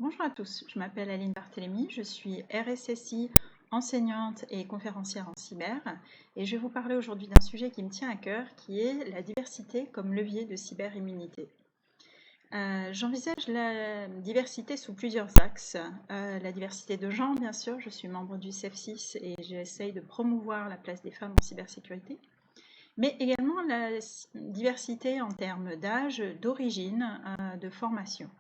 Bonjour à tous, je m'appelle Aline Barthélémy, je suis RSSI, enseignante et conférencière en cyber et je vais vous parler aujourd'hui d'un sujet qui me tient à cœur qui est la diversité comme levier de cyberimmunité. J'envisage la diversité sous plusieurs axes. La diversité de genre, bien sûr, je suis membre du CEF6 et j'essaye de promouvoir la place des femmes en cybersécurité, mais également la diversité en termes d'âge, d'origine, de formation.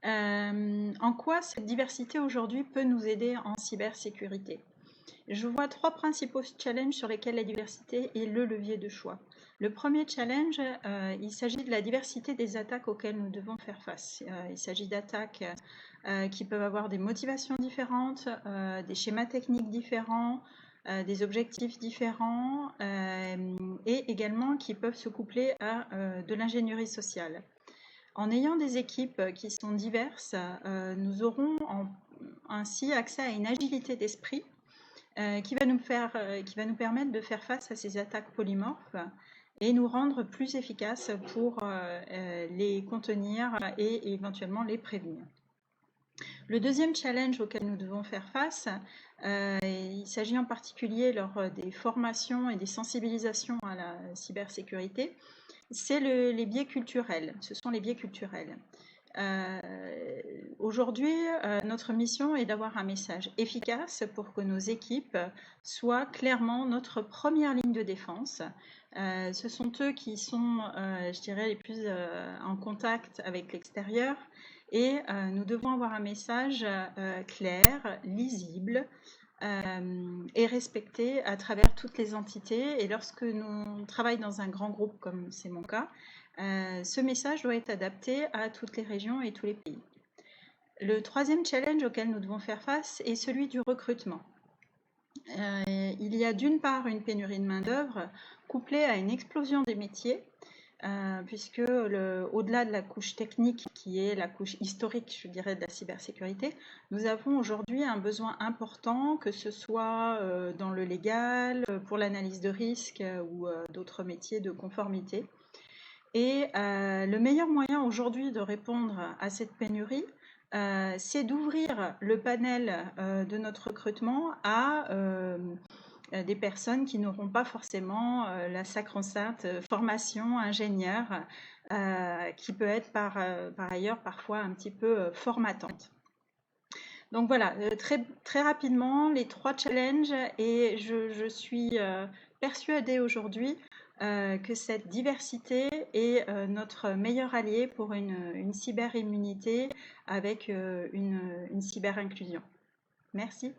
En quoi cette diversité aujourd'hui peut nous aider en cybersécurité? Je vois trois principaux challenges sur lesquels la diversité est le levier de choix. Le premier challenge, il s'agit de la diversité des attaques auxquelles nous devons faire face. Il s'agit d'attaques qui peuvent avoir des motivations différentes, des schémas techniques différents, des objectifs différents et également qui peuvent se coupler à de l'ingénierie sociale. En ayant des équipes qui sont diverses, nous aurons ainsi accès à une agilité d'esprit qui va nous permettre de faire face à ces attaques polymorphes et nous rendre plus efficaces pour les contenir et éventuellement les prévenir. Le deuxième challenge auquel nous devons faire face, il s'agit en particulier lors des formations et des sensibilisations à la cybersécurité, c'est les biais culturels. Ce sont les biais culturels. Aujourd'hui, notre mission est d'avoir un message efficace pour que nos équipes soient clairement notre première ligne de défense. Ce sont eux qui sont, je dirais, les plus en contact avec l'extérieur et nous devons avoir un message clair, lisible, est respecté à travers toutes les entités. Et lorsque nous travaillons dans un grand groupe, comme c'est mon cas, ce message doit être adapté à toutes les régions et tous les pays. Le troisième challenge auquel nous devons faire face est celui du recrutement. Il y a d'une part une pénurie de main-d'œuvre couplée à une explosion des métiers, puisque au-delà de la couche technique qui est la couche historique, je dirais, de la cybersécurité, nous avons aujourd'hui un besoin important, que ce soit dans le légal, pour l'analyse de risque ou d'autres métiers de conformité. Et le meilleur moyen aujourd'hui de répondre à cette pénurie, c'est d'ouvrir le panel de notre recrutement à des personnes qui n'auront pas forcément la sacro-sainte formation ingénieur, qui peut être par ailleurs parfois un petit peu formatante. Donc voilà, très rapidement, les trois challenges, et je suis persuadée aujourd'hui que cette diversité est notre meilleur allié pour une cyber-immunité avec une cyber-inclusion. Merci.